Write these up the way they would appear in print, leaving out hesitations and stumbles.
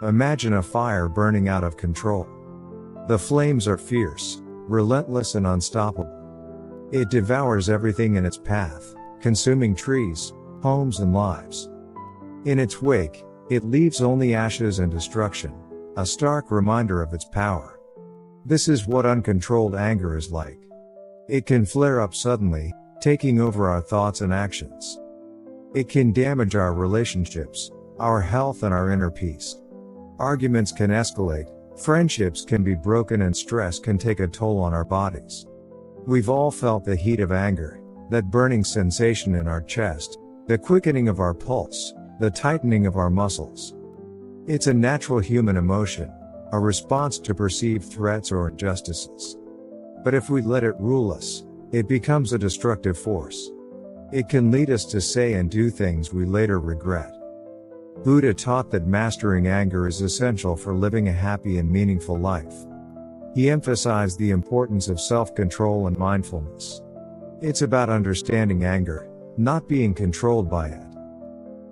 Imagine a fire burning out of control. The flames are fierce, relentless and unstoppable. It devours everything in its path, consuming trees, homes and lives. In its wake, it leaves only ashes and destruction, a stark reminder of its power. This is what uncontrolled anger is like. It can flare up suddenly, taking over our thoughts and actions. It can damage our relationships, our health and our inner peace. Arguments can escalate, friendships can be broken and stress can take a toll on our bodies. We've all felt the heat of anger, that burning sensation in our chest, the quickening of our pulse, the tightening of our muscles. It's a natural human emotion, a response to perceived threats or injustices. But if we let it rule us, it becomes a destructive force. It can lead us to say and do things we later regret. Buddha taught that mastering anger is essential for living a happy and meaningful life. He emphasized the importance of self-control and mindfulness. It's about understanding anger, not being controlled by it.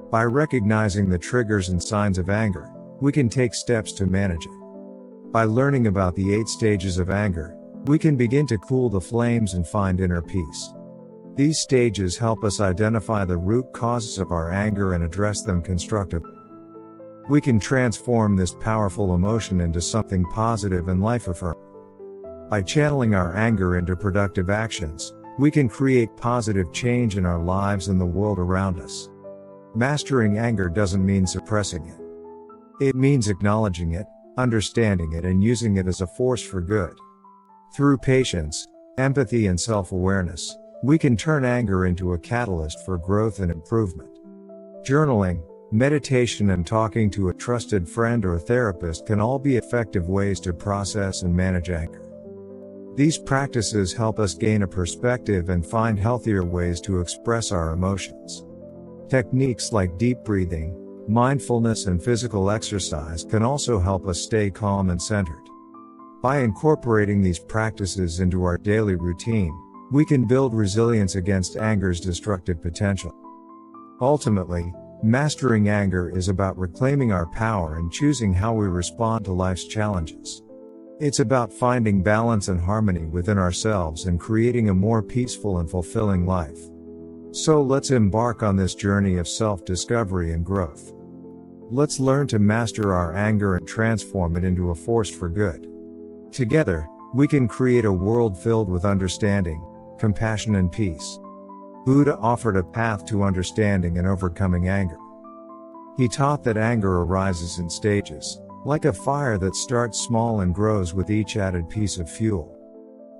By recognizing the triggers and signs of anger, we can take steps to manage it. By learning about the 8 stages of anger, we can begin to cool the flames and find inner peace. These stages help us identify the root causes of our anger and address them constructively. We can transform this powerful emotion into something positive and life-affirming. By channeling our anger into productive actions, we can create positive change in our lives and the world around us. Mastering anger doesn't mean suppressing it. It means acknowledging it, understanding it and using it as a force for good. Through patience, empathy and self-awareness, we can turn anger into a catalyst for growth and improvement. Journaling, meditation and talking to a trusted friend or therapist can all be effective ways to process and manage anger. These practices help us gain a perspective and find healthier ways to express our emotions. Techniques like deep breathing, mindfulness and physical exercise can also help us stay calm and centered. By incorporating these practices into our daily routine, we can build resilience against anger's destructive potential. Ultimately, mastering anger is about reclaiming our power and choosing how we respond to life's challenges. It's about finding balance and harmony within ourselves and creating a more peaceful and fulfilling life. So let's embark on this journey of self-discovery and growth. Let's learn to master our anger and transform it into a force for good. Together, we can create a world filled with understanding, compassion and peace. Buddha offered a path to understanding and overcoming anger. He taught that anger arises in stages, like a fire that starts small and grows with each added piece of fuel.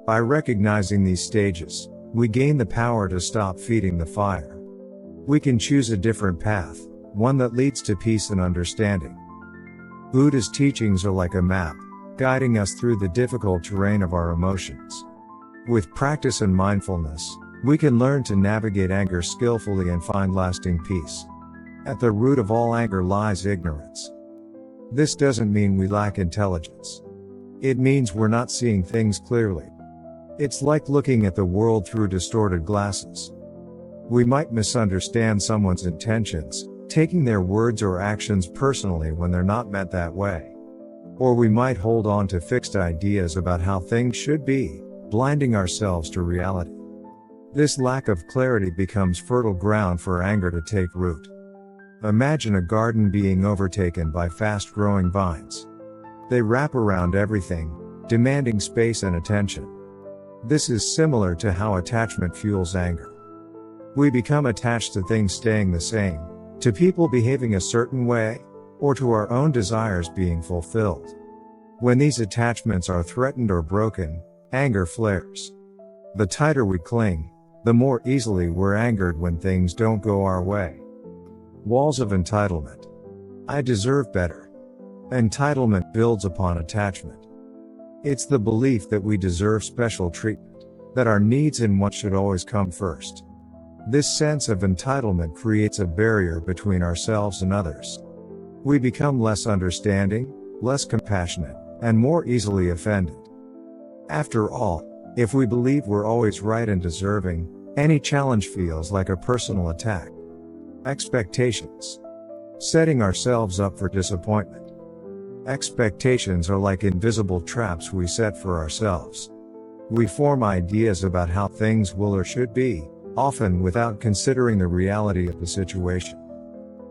By recognizing these stages, we gain the power to stop feeding the fire. We can choose a different path, one that leads to peace and understanding. Buddha's teachings are like a map, guiding us through the difficult terrain of our emotions. With practice and mindfulness, we can learn to navigate anger skillfully and find lasting peace. At the root of all anger lies ignorance. This doesn't mean we lack intelligence. It means we're not seeing things clearly. It's like looking at the world through distorted glasses. We might misunderstand someone's intentions, taking their words or actions personally when they're not meant that way. Or we might hold on to fixed ideas about how things should be, blinding ourselves to reality. This lack of clarity becomes fertile ground for anger to take root. Imagine a garden being overtaken by fast-growing vines. They wrap around everything, demanding space and attention. This is similar to how attachment fuels anger. We become attached to things staying the same, to people behaving a certain way, or to our own desires being fulfilled. When these attachments are threatened or broken, anger flares. The tighter we cling, the more easily we're angered when things don't go our way. Walls of entitlement. I deserve better. Entitlement builds upon attachment. It's the belief that we deserve special treatment, that our needs and wants should always come first. This sense of entitlement creates a barrier between ourselves and others. We become less understanding, less compassionate, and more easily offended. After all, if we believe we're always right and deserving, any challenge feels like a personal attack. Expectations. Setting ourselves up for disappointment. Expectations are like invisible traps we set for ourselves. We form ideas about how things will or should be, often without considering the reality of the situation.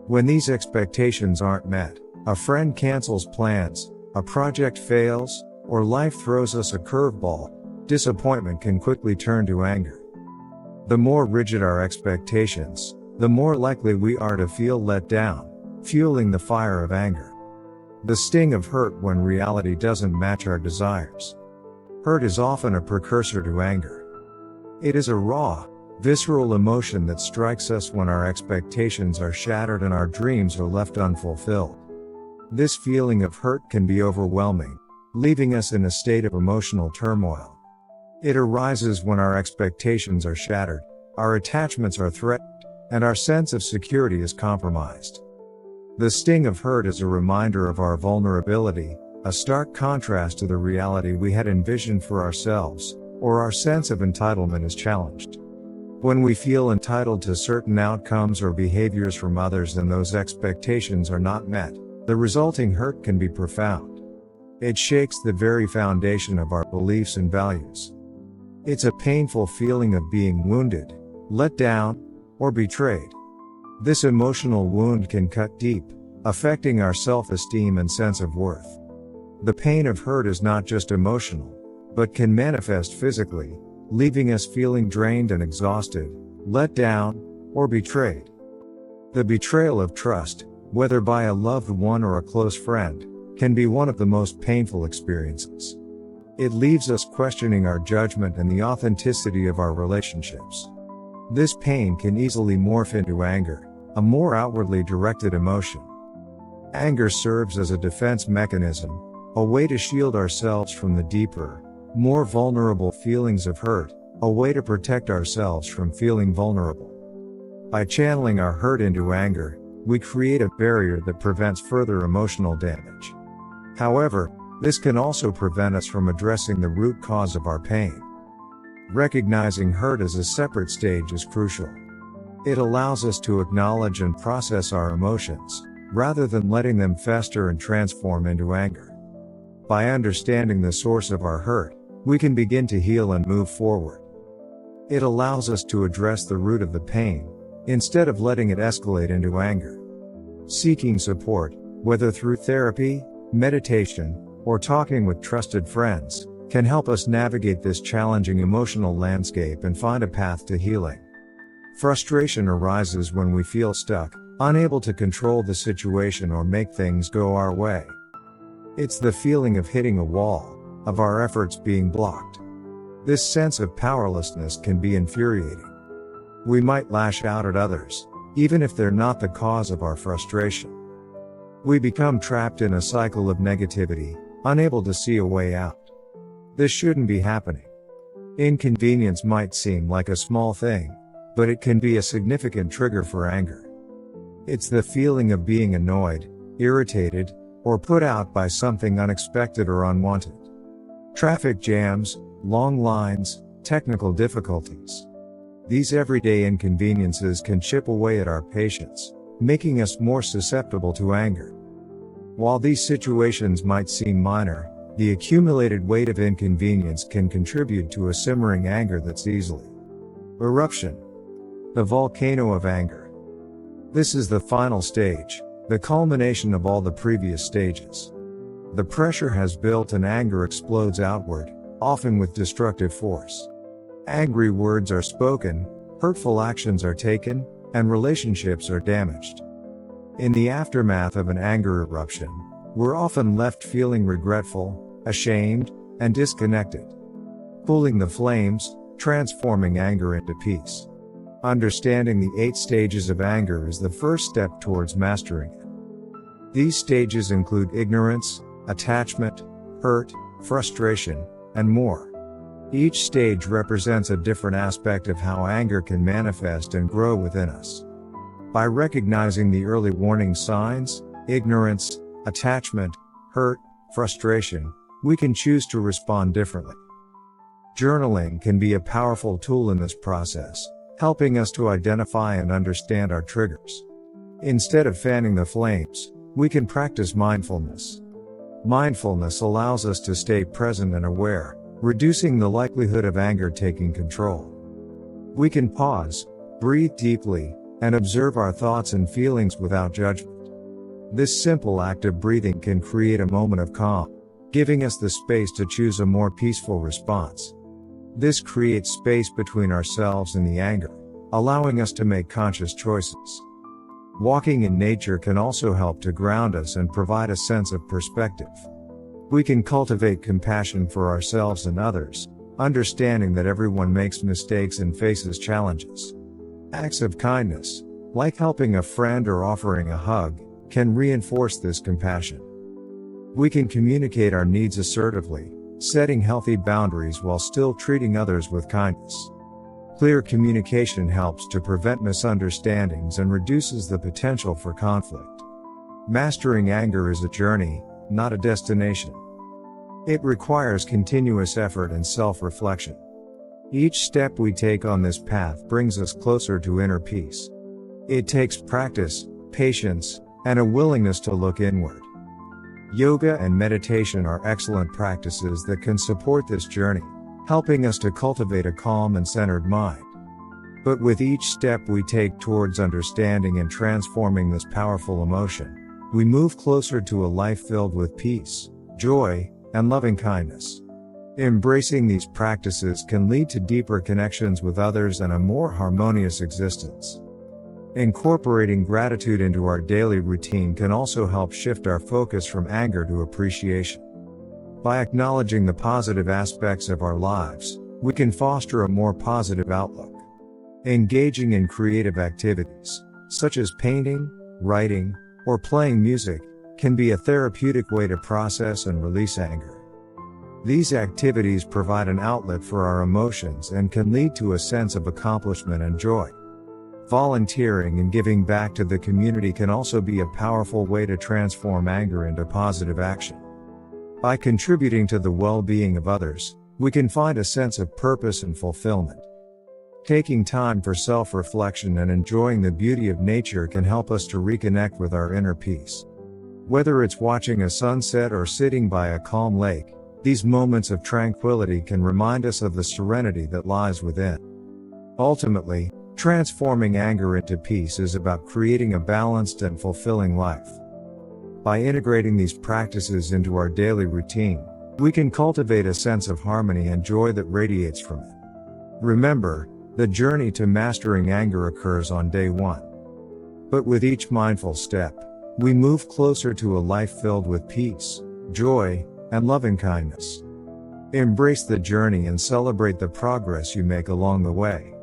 When these expectations aren't met, a friend cancels plans, a project fails, or life throws us a curveball, disappointment can quickly turn to anger. The more rigid our expectations, the more likely we are to feel let down, fueling the fire of anger. The sting of hurt when reality doesn't match our desires. Hurt is often a precursor to anger. It is a raw, visceral emotion that strikes us when our expectations are shattered and our dreams are left unfulfilled. This feeling of hurt can be overwhelming, leaving us in a state of emotional turmoil. It arises when our expectations are shattered, our attachments are threatened, and our sense of security is compromised. The sting of hurt is a reminder of our vulnerability, a stark contrast to the reality we had envisioned for ourselves, or our sense of entitlement is challenged. When we feel entitled to certain outcomes or behaviors from others and those expectations are not met, the resulting hurt can be profound. It shakes the very foundation of our beliefs and values. It's a painful feeling of being wounded, let down, or betrayed. This emotional wound can cut deep, affecting our self-esteem and sense of worth. The pain of hurt is not just emotional, but can manifest physically, leaving us feeling drained and exhausted, let down, or betrayed. The betrayal of trust, whether by a loved one or a close friend, can be one of the most painful experiences. It leaves us questioning our judgment and the authenticity of our relationships. This pain can easily morph into anger, a more outwardly directed emotion. Anger serves as a defense mechanism, a way to shield ourselves from the deeper, more vulnerable feelings of hurt, a way to protect ourselves from feeling vulnerable. By channeling our hurt into anger, we create a barrier that prevents further emotional damage. However, this can also prevent us from addressing the root cause of our pain. Recognizing hurt as a separate stage is crucial. It allows us to acknowledge and process our emotions, rather than letting them fester and transform into anger. By understanding the source of our hurt, we can begin to heal and move forward. It allows us to address the root of the pain, instead of letting it escalate into anger. Seeking support, whether through therapy, meditation, or talking with trusted friends, can help us navigate this challenging emotional landscape and find a path to healing. Frustration arises when we feel stuck, unable to control the situation or make things go our way. It's the feeling of hitting a wall, of our efforts being blocked. This sense of powerlessness can be infuriating. We might lash out at others, even if they're not the cause of our frustration. We become trapped in a cycle of negativity, unable to see a way out. This shouldn't be happening. Inconvenience might seem like a small thing, but it can be a significant trigger for anger. It's the feeling of being annoyed, irritated, or put out by something unexpected or unwanted. Traffic jams, long lines, technical difficulties. These everyday inconveniences can chip away at our patience, making us more susceptible to anger. While these situations might seem minor, the accumulated weight of inconvenience can contribute to a simmering anger that's easily eruption. The volcano of anger. This is the final stage, the culmination of all the previous stages. The pressure has built and anger explodes outward, often with destructive force. Angry words are spoken, hurtful actions are taken, and relationships are damaged. In the aftermath of an anger eruption, we're often left feeling regretful, ashamed, and disconnected. Cooling the flames, transforming anger into peace. Understanding the 8 stages of anger is the first step towards mastering it. These stages include ignorance, attachment, hurt, frustration, and more. Each stage represents a different aspect of how anger can manifest and grow within us. By recognizing the early warning signs, ignorance, attachment, hurt, frustration, we can choose to respond differently. Journaling can be a powerful tool in this process, helping us to identify and understand our triggers. Instead of fanning the flames, we can practice mindfulness. Mindfulness allows us to stay present and aware, reducing the likelihood of anger taking control. We can pause, breathe deeply, and observe our thoughts and feelings without judgment. This simple act of breathing can create a moment of calm, giving us the space to choose a more peaceful response. This creates space between ourselves and the anger, allowing us to make conscious choices. Walking in nature can also help to ground us and provide a sense of perspective. We can cultivate compassion for ourselves and others, understanding that everyone makes mistakes and faces challenges. Acts of kindness, like helping a friend or offering a hug, can reinforce this compassion. We can communicate our needs assertively, setting healthy boundaries while still treating others with kindness. Clear communication helps to prevent misunderstandings and reduces the potential for conflict. Mastering anger is a journey, not a destination. It requires continuous effort and self-reflection. Each step we take on this path brings us closer to inner peace. It takes practice, patience, and a willingness to look inward. Yoga and meditation are excellent practices that can support this journey, helping us to cultivate a calm and centered mind. But with each step we take towards understanding and transforming this powerful emotion, we move closer to a life filled with peace, joy, and loving kindness. Embracing these practices can lead to deeper connections with others and a more harmonious existence. Incorporating gratitude into our daily routine can also help shift our focus from anger to appreciation. By acknowledging the positive aspects of our lives, we can foster a more positive outlook. Engaging in creative activities, such as painting, writing, or playing music, can be a therapeutic way to process and release anger. These activities provide an outlet for our emotions and can lead to a sense of accomplishment and joy. Volunteering and giving back to the community can also be a powerful way to transform anger into positive action. By contributing to the well-being of others, we can find a sense of purpose and fulfillment. Taking time for self-reflection and enjoying the beauty of nature can help us to reconnect with our inner peace. Whether it's watching a sunset or sitting by a calm lake, these moments of tranquility can remind us of the serenity that lies within. Ultimately, transforming anger into peace is about creating a balanced and fulfilling life. By integrating these practices into our daily routine, we can cultivate a sense of harmony and joy that radiates from it. Remember, the journey to mastering anger occurs on day one. But with each mindful step, we move closer to a life filled with peace, joy, and loving kindness. Embrace the journey and celebrate the progress you make along the way.